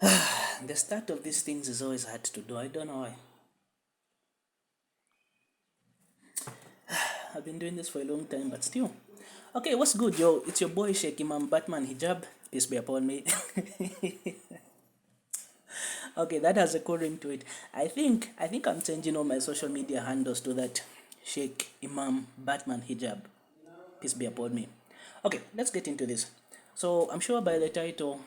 The start of these things is always hard to do. I don't know why. I've been doing this for a long time, but still. Okay, what's good, yo? It's your boy Sheikh Imam Batman Hijab. Peace be upon me. Okay, that has a cool ring to it. I think I'm changing all my social media handles to that Sheikh Imam Batman Hijab. Peace be upon me. Okay, let's get into this. So I'm sure by the title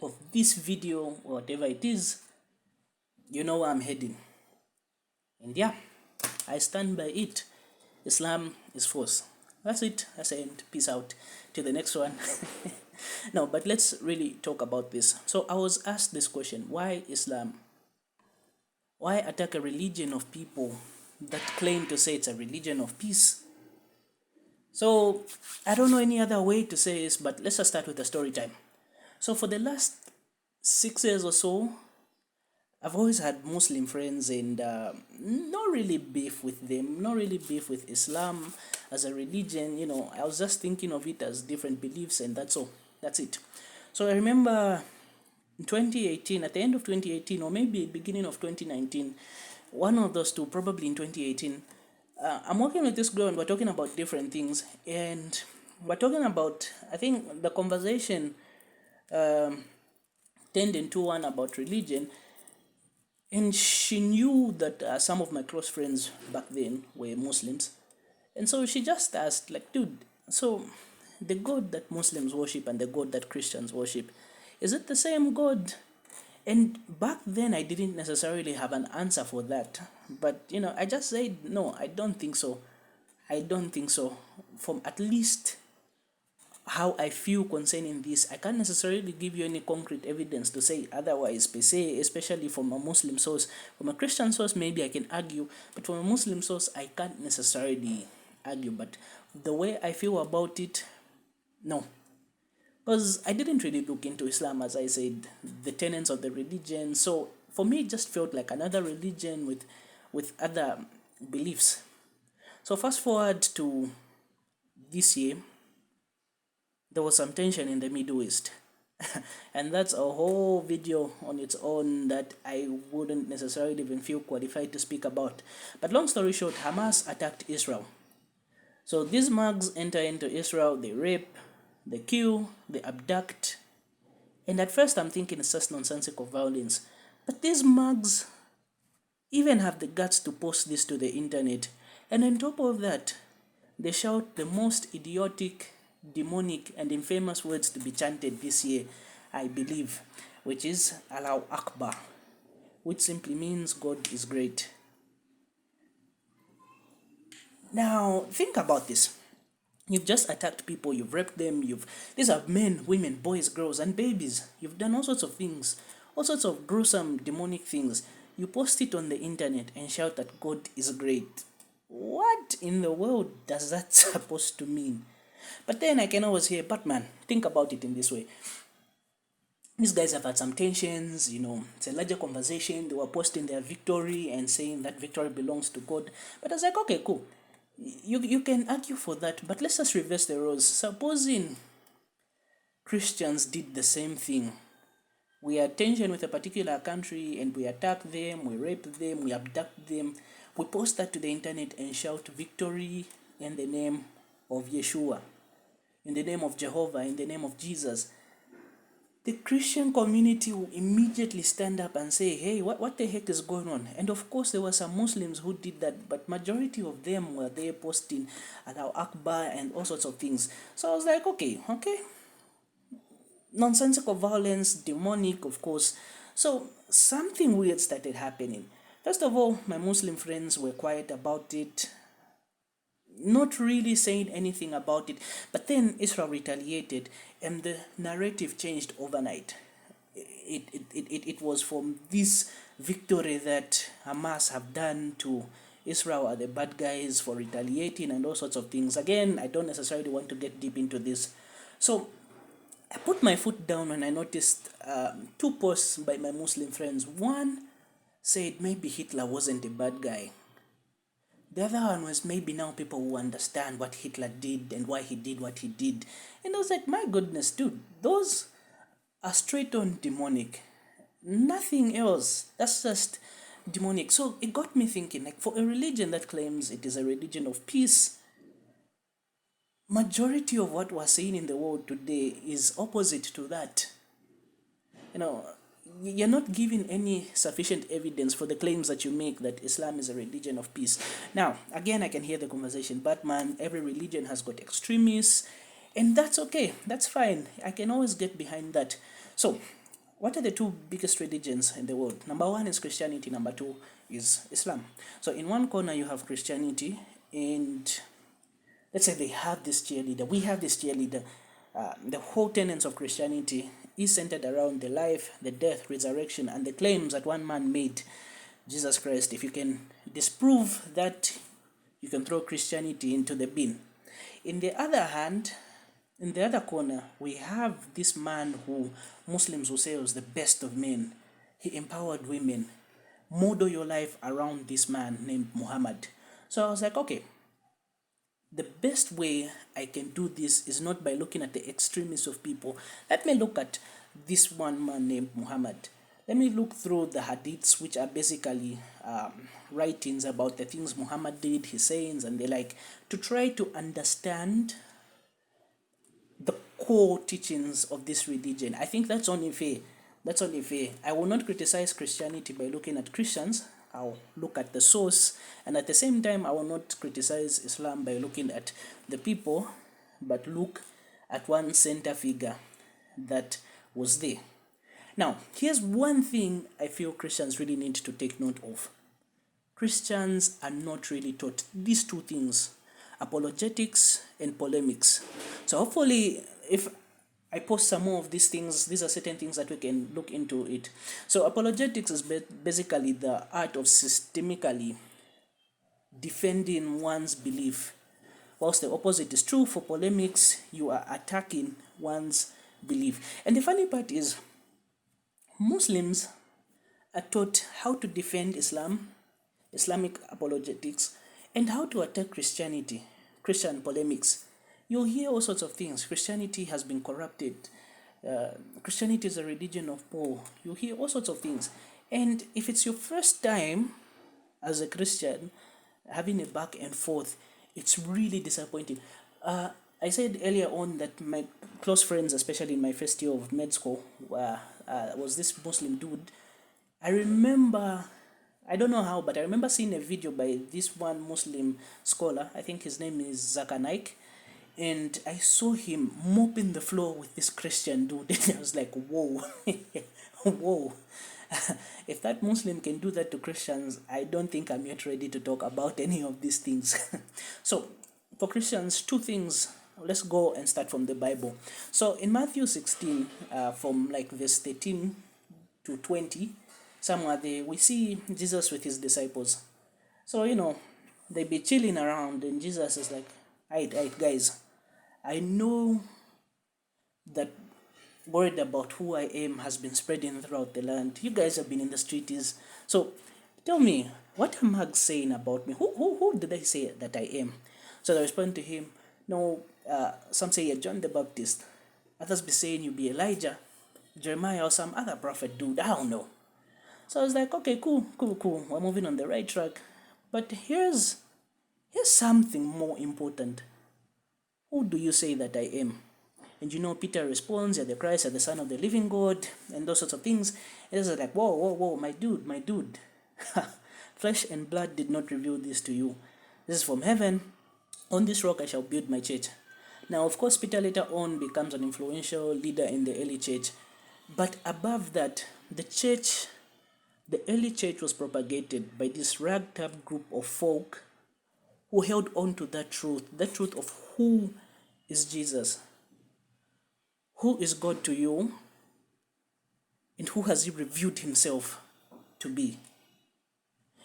of this video, whatever it is, you know where I'm heading. And yeah, I stand by it. Islam is force. That's it. That's the end. Peace out. To the next one. No, but let's really talk about this. So I was asked this question: why Islam? Why attack a religion of people that claim to say it's a religion of peace? So I don't know any other way to say this, but let's just start with the story time. So for the last 6 years or so, I've always had Muslim friends and not really beef with them, not really beef with Islam as a religion. I was just thinking of it as different beliefs, and that's all. That's it. So I remember in 2018, at the end of 2018, or maybe beginning of 2019, one of those two, probably in 2018, I'm working with this girl and we're talking about different things. And we're talking about, I think the conversation turned into one about religion. And she knew that some of my close friends back then were Muslims. And so she just asked, like, dude, so the God that Muslims worship and the God that Christians worship, is it the same God? And back then, I didn't necessarily have an answer for that. But, I just said, no, I don't think so. I don't think so. From at least how I feel concerning this, I can't necessarily give you any concrete evidence to say otherwise, per se, especially from a Muslim source. From a Christian source, maybe I can argue, but from a Muslim source, I can't necessarily argue. But the way I feel about it, no. Because I didn't really look into Islam, as I said, the tenets of the religion. So for me, it just felt like another religion with other beliefs. So fast forward to this year, there was some tension in the Middle East. And that's a whole video on its own that I wouldn't necessarily even feel qualified to speak about. But long story short, Hamas attacked Israel. So these mugs enter into Israel, they rape, they kill, they abduct. And at first I'm thinking it's just nonsensical violence. But these mugs even have the guts to post this to the internet. And on top of that, they shout the most idiotic, demonic, and infamous words to be chanted this year, I believe, which is Allahu Akbar, which simply means God is great. Now, think about this. You've just attacked people, you've raped them, these are men, women, boys, girls, and babies. You've done all sorts of things, all sorts of gruesome, demonic things. You post it on the internet and shout that God is great. What in the world does that supposed to mean? But then I can always hear, but man, think about it in this way. These guys have had some tensions, it's a larger conversation. They were posting their victory and saying that victory belongs to God. But I was like, okay, cool. You can argue for that, but let's just reverse the roles. Supposing Christians did the same thing. We had tension with a particular country and we attack them, we rape them, we abduct them. We post that to the internet and shout victory in the name of Yeshua, in the name of Jehovah, in the name of Jesus. The Christian community will immediately stand up and say, hey, what the heck is going on? And of course, there were some Muslims who did that, but majority of them were there posting Allahu Akbar and all sorts of things. So I was like, okay. Nonsensical violence, demonic, of course. So something weird started happening. First of all, my Muslim friends were quiet about it, not really saying anything about it. But then Israel retaliated and the narrative changed overnight. It was from this victory that Hamas have done to Israel are the bad guys for retaliating and all sorts of things. Again, I don't necessarily want to get deep into this. So I put my foot down when I noticed two posts by my Muslim friends. One said maybe Hitler wasn't a bad guy. The other one was maybe now people will understand what Hitler did and why he did what he did. And I was like, my goodness, dude, those are straight on demonic. Nothing else. That's just demonic. So it got me thinking, like, for a religion that claims it is a religion of peace, majority of what we're seeing in the world today is opposite to that. You know, you're not giving any sufficient evidence for the claims that you make that Islam is a religion of peace. Now, again, I can hear the conversation, but man, every religion has got extremists, and that's okay. That's fine. I can always get behind that. So, what are the two biggest religions in the world? Number one is Christianity, number two is Islam. So, in one corner, you have Christianity, and let's say they have this cheerleader, we have this cheerleader. The whole tenets of Christianity is centered around the life, the death, resurrection, and the claims that one man made, Jesus Christ. If you can disprove that, you can throw Christianity into the bin. In the other hand, in the other corner, we have this man who Muslims will say was the best of men. He empowered women. Model your life around this man named Muhammad. So I was like, okay, the best way I can do this is not by looking at the extremists of people. Let me look at this one man named Muhammad. Let me look through the hadiths, which are basically writings about the things Muhammad did, his sayings, and the like, to try to understand the core teachings of this religion. I think that's only fair. That's only fair. I will not criticize Christianity by looking at Christians. I'll look at the source, and at the same time, I will not criticize Islam by looking at the people, but look at one center figure that was there. Now, here's one thing I feel Christians really need to take note of. Christians are not really taught these two things, apologetics and polemics. So hopefully, if I post some more of these things, these are certain things that we can look into it. So apologetics is basically the art of systemically defending one's belief. Whilst the opposite is true, for polemics, you are attacking one's belief. And the funny part is, Muslims are taught how to defend Islam, Islamic apologetics, and how to attack Christianity, Christian polemics. You'll hear all sorts of things. Christianity has been corrupted. Christianity is a religion of Paul. You'll hear all sorts of things. And if it's your first time as a Christian having a back and forth, it's really disappointing. I said earlier on that my close friends, especially in my first year of med school, was this Muslim dude. I remember, I don't know how, but I remember seeing a video by this one Muslim scholar. I think his name is Zakanaik. And I saw him mopping the floor with this Christian dude. And I was like, whoa, whoa. If that Muslim can do that to Christians, I don't think I'm yet ready to talk about any of these things. So, for Christians, two things. Let's go and start from the Bible. So, in Matthew 16, from like verse 13 to 20, somewhere there, we see Jesus with his disciples. So, they be chilling around, and Jesus is like, all right, guys, I know that word about who I am has been spreading throughout the land. You guys have been in the streets. So tell me, what are mugs saying about me? Who did I say that I am? So they respond to him, no, some say you're John the Baptist. Others be saying you be Elijah, Jeremiah, or some other prophet dude. I don't know. So I was like, okay, cool. We're moving on the right track. But here's something more important. Who do you say that I am? And Peter responds, you're the Christ, you're the Son of the living God, and those sorts of things. And it's like, whoa, my dude. Flesh and blood did not reveal this to you. This is from heaven. On this rock I shall build my church. Now, of course, Peter later on becomes an influential leader in the early church. But above that, the early church was propagated by this ragtag group of folk who held on to that truth of who is Jesus, who is God to you, and who has he revealed himself to be.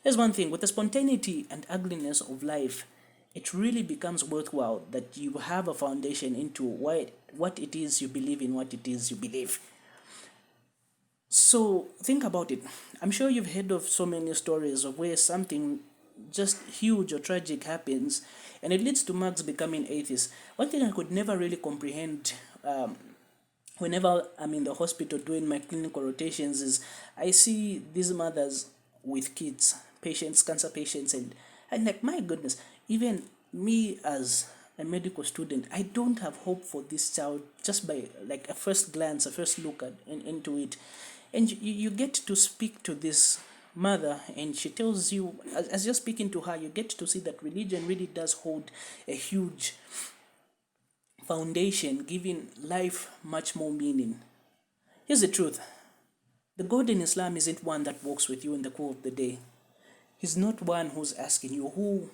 Here's one thing, with the spontaneity and ugliness of life, it really becomes worthwhile that you have a foundation into what it is you believe in, what it is you believe. So think about it. I'm sure you've heard of so many stories of where something just huge or tragic happens and it leads to mugs becoming atheists. One thing I could never really comprehend whenever I'm in the hospital doing my clinical rotations, is I see these mothers with kids, patients, cancer patients, and like, my goodness, even me as a medical student, I don't have hope for this child just by like a first glance, a first look into it. And you get to speak to this mother, and she tells you, as you're speaking to her, you get to see that religion really does hold a huge foundation, giving life much more meaning. Here's the truth: the God in Islam isn't one that walks with you in the cool of the day. He's not one who's asking you, who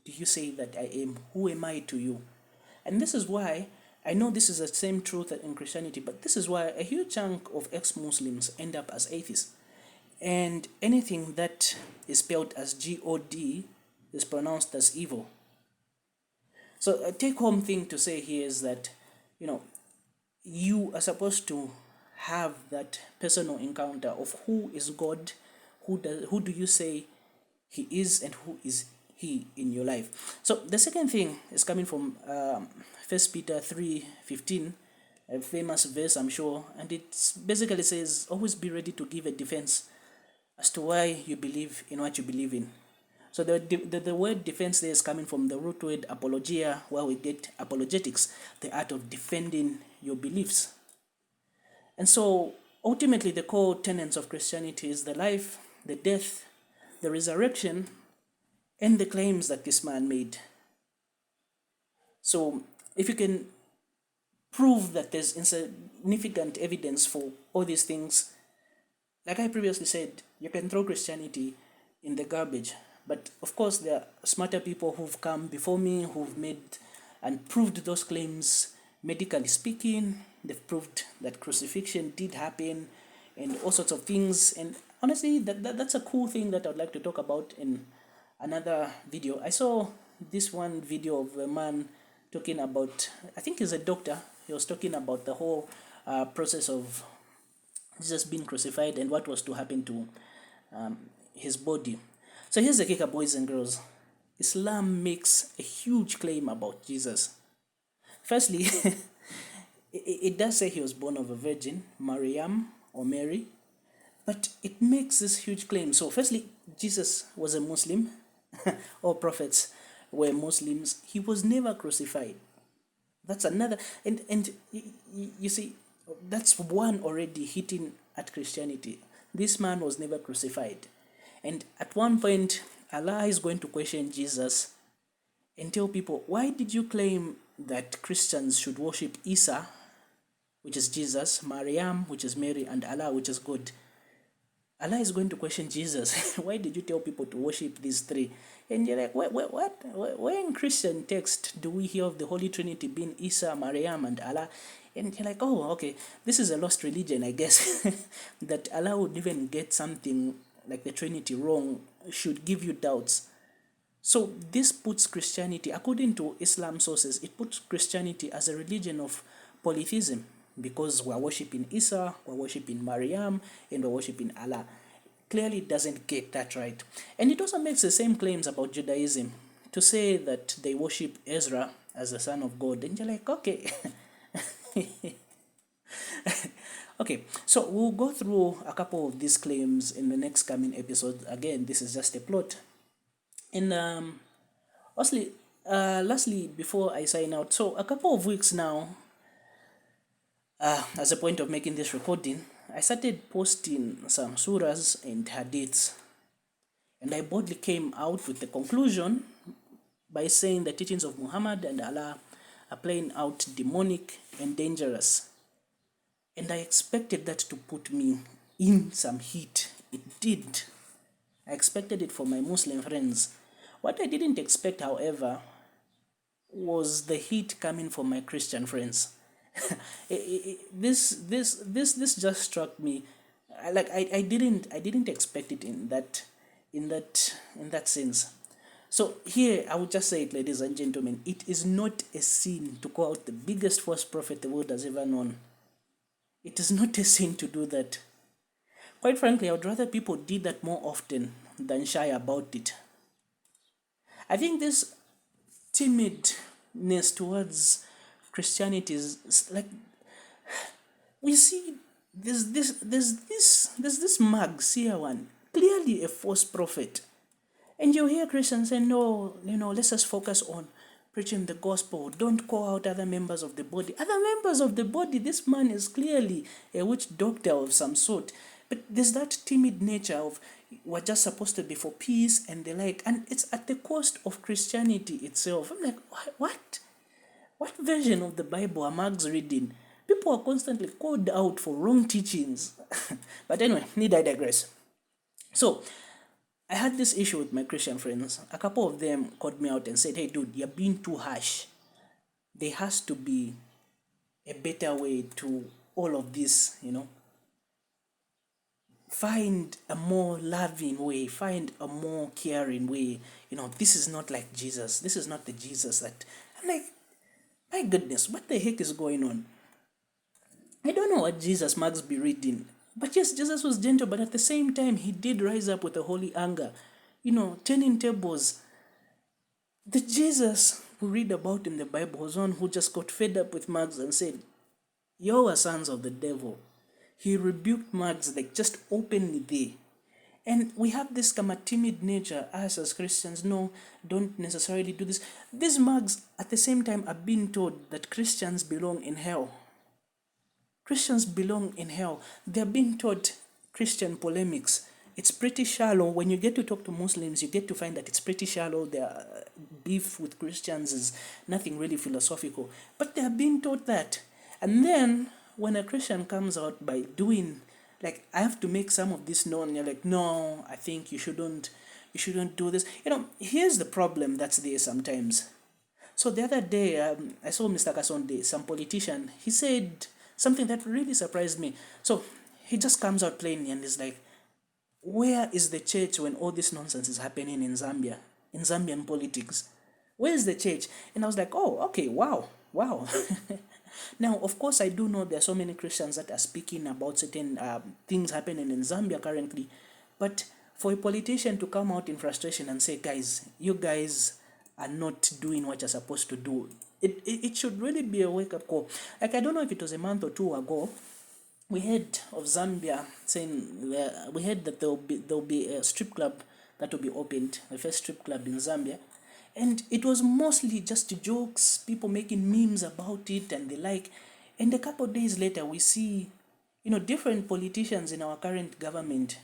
do you say that I am? Who am I to you? And this is why I know this is the same truth in Christianity, but this is why a huge chunk of ex Muslims end up as atheists. And anything that is spelled as God is pronounced as evil. So, a take home thing to say here is that, you know, you are supposed to have that personal encounter of who is God, who do you say he is, and who is he in your life. So the second thing is coming from 1 Peter 3:15, a famous verse, I'm sure, and it basically says, always be ready to give a defense as to why you believe in what you believe in. So the word defense there is coming from the root word apologia, where we get apologetics, the art of defending your beliefs. And so ultimately, the core tenets of Christianity is the life, the death, the resurrection, and the claims that this man made. So if you can prove that there's insignificant evidence for all these things, like I previously said, you can throw Christianity in the garbage. But of course, there are smarter people who've come before me who've made and proved those claims medically speaking. They've proved that crucifixion did happen and all sorts of things. And honestly, that's a cool thing that I'd like to talk about in another video. I saw this one video of a man talking about, I think he's a doctor. He was talking about the whole process of Jesus being crucified and what was to happen to his body. So here's the kicker, boys and girls. Islam makes a huge claim about Jesus. Firstly, it does say he was born of a virgin, Mariam or Mary, but it makes this huge claim. So firstly, Jesus was a Muslim. All prophets were Muslims. He was never crucified. That's another, and you see, that's one already hitting at Christianity. This man was never crucified. And at one point, Allah is going to question Jesus and tell people, why did you claim that Christians should worship Isa, which is Jesus, Maryam, which is Mary, and Allah, which is God? Allah is going to question Jesus. Why did you tell people to worship these three? And you're like, what? Where in Christian text do we hear of the Holy Trinity being Isa, Maryam, and Allah? And you're like, oh, okay, this is a lost religion, I guess. That Allah would even get something like the Trinity wrong should give you doubts. So this puts Christianity, according to Islam sources, it puts Christianity as a religion of polytheism, because we're worshipping Isa, we're worshipping Maryam, and we're worshipping Allah. Clearly doesn't get that right. And it also makes the same claims about Judaism, to say that they worship Ezra as the son of God. And you're like, okay. Okay, so we'll go through a couple of these claims in the next coming episode. Again, this is just a plot. And lastly, before I sign out, so a couple of weeks now, as a point of making this recording, I started posting some surahs and hadiths. And I boldly came out with the conclusion by saying the teachings of Muhammad and Allah are playing out demonic and dangerous. And I expected that to put me in some heat. It did. I expected it for my Muslim friends. What I didn't expect, however, was the heat coming from my Christian friends. This just struck me. I didn't expect it in that sense. So here I would just say it, ladies and gentlemen, it is not a sin to call out the biggest false prophet the world has ever known. It is not a sin to do that. Quite frankly, I would rather people did that more often than shy about it. I think this timidness towards Christianity is like, We see there's this mug, Sia one, clearly a false prophet. And you hear Christians say, no, let's just focus on preaching the gospel. Don't call out other members of the body. Other members of the body, this man is clearly a witch doctor of some sort. But there's that timid nature of we're just supposed to be for peace and the like. And it's at the cost of Christianity itself. I'm like, what? What version of the Bible are Marx reading? People are constantly called out for wrong teachings. But anyway, need I digress. So, I had this issue with my Christian friends. A couple of them called me out and said, hey, dude, you're being too harsh. There has to be a better way to all of this. Find a more loving way, find a more caring way. This is not like Jesus. This is not the Jesus that. I'm like, my goodness, what the heck is going on? I don't know what Jesus Marx be reading. But yes, Jesus was gentle, but at the same time, he did rise up with a holy anger, turning tables. The Jesus we read about in the Bible was one who just got fed up with Marx and said, you are sons of the devil. He rebuked Marx like just openly there. And we have this kind of timid nature, us as Christians, no, don't necessarily do this. These Marx at the same time are being told that Christians belong in hell. Christians belong in hell. They're being taught Christian polemics. It's pretty shallow. When you get to talk to Muslims, you get to find that it's pretty shallow. Their beef with Christians is nothing really philosophical. But they're being taught that. And then when a Christian comes out by doing, like, I have to make some of this known, you're like, no, I think you shouldn't do this. Here's the problem that's there sometimes. So the other day, I saw Mr. Kasonde, some politician, he said something that really surprised me. So he just comes out plainly and is like, where is the church when all this nonsense is happening in Zambia, in Zambian politics? Where is the church? And I was like, oh, okay, wow. Now, of course, I do know there are so many Christians that are speaking about certain things happening in Zambia currently. But for a politician to come out in frustration and say, guys, you guys are not doing what you're supposed to do, it should really be a wake-up call. Like, I don't know if it was a month or two ago, we heard of Zambia saying, we heard that there'll be a strip club that will be opened, the first strip club in Zambia. And it was mostly just jokes, people making memes about it and the like. And a couple of days later, we see, different politicians in our current government,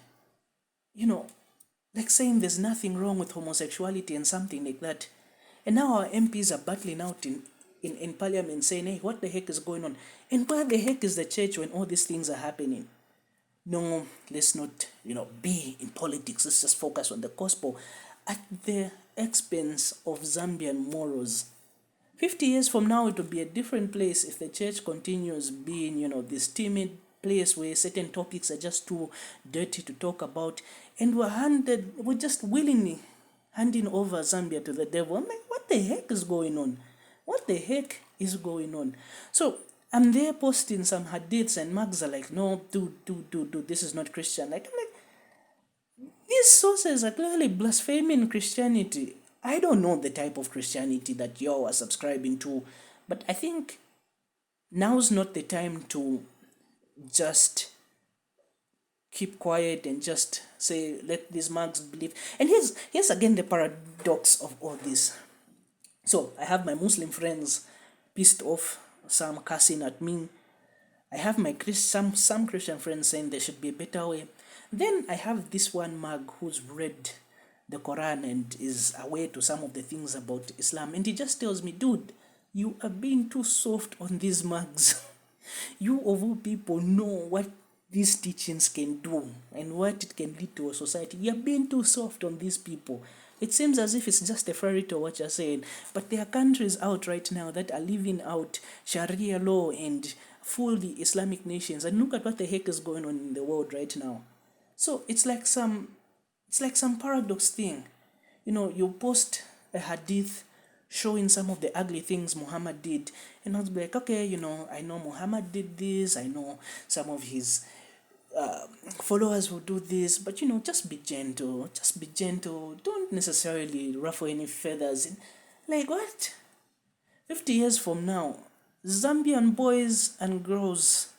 like saying there's nothing wrong with homosexuality and something like that. And now our MPs are battling out in parliament saying, hey, what the heck is going on? And where the heck is the church when all these things are happening? No, let's not, be in politics. Let's just focus on the gospel at the expense of Zambian morals. 50 years from now, it will be a different place if the church continues being, this timid place where certain topics are just too dirty to talk about. And we're just willingly handing over Zambia to the devil. I'm like, what the heck is going on? What the heck is going on? So I'm there posting some hadiths and Marx are like, no, do, this is not Christian. I'm like, these sources are clearly blaspheming Christianity. I don't know the type of Christianity that you are subscribing to, but I think now's not the time to just keep quiet and just say, let these Marx believe. And here's again the paradox of all this. So I have my Muslim friends pissed off, some cussing at me. I have my some Christian friends saying there should be a better way. Then I have this one mug who's read the Quran and is aware to some of the things about Islam. And he just tells me, dude, you are being too soft on these mugs. You of all people know what these teachings can do and what it can lead to a society. You're being too soft on these people. It seems as if it's just a fairy tale what you're saying. But there are countries out right now that are living out Sharia law and fully Islamic nations. And look at what the heck is going on in the world right now. So it's like some paradox thing. You post a hadith showing some of the ugly things Muhammad did, and I'll be like, okay, I know Muhammad did this, I know some of his followers will do this, but just be gentle, don't necessarily ruffle any feathers. Like, what? 50 years from now, Zambian boys and girls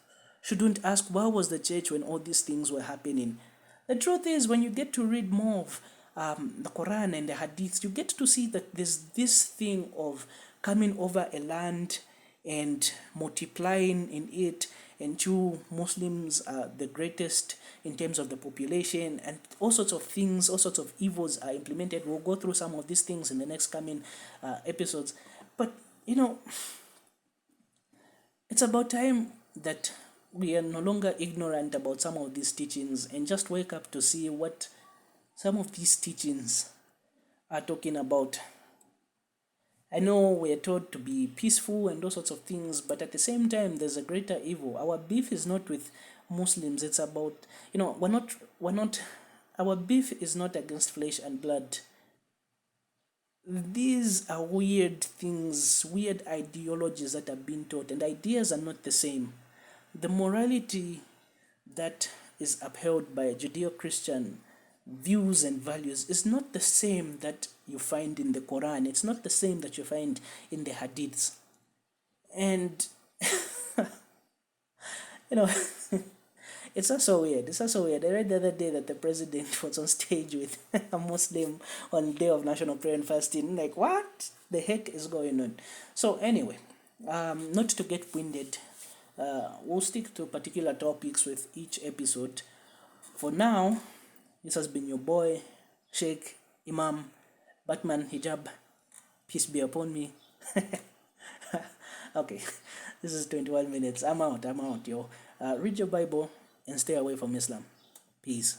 shouldn't ask where was the church when all these things were happening. The truth is, when you get to read more of the Quran and the Hadiths, you get to see that there's this thing of coming over a land and multiplying in it, and two Muslims are the greatest in terms of the population, and all sorts of things, all sorts of evils are implemented. We'll go through some of these things in the next coming episodes. But you know, it's about time that we are no longer ignorant about some of these teachings and just wake up to see what some of these teachings are talking about. I know we're told to be peaceful and those sorts of things, but at the same time, there's a greater evil. Our beef is not with Muslims. It's about, our beef is not against flesh and blood. These are weird things, weird ideologies that are being taught, and ideas are not the same. The morality that is upheld by Judeo Christian views and values is not the same that you find in the Quran, it's not the same that you find in the Hadiths. And, you know, it's also weird. It's also weird. I read the other day that the president was on stage with a Muslim on Day of National Prayer and Fasting. Like, what the heck is going on? So, anyway, not to get winded, we'll stick to particular topics with each episode. For now, this has been your boy, Sheikh Imam Batman Hijab. Peace be upon me. Okay, this is 21 minutes. I'm out, yo. Read your Bible and stay away from Islam. Peace.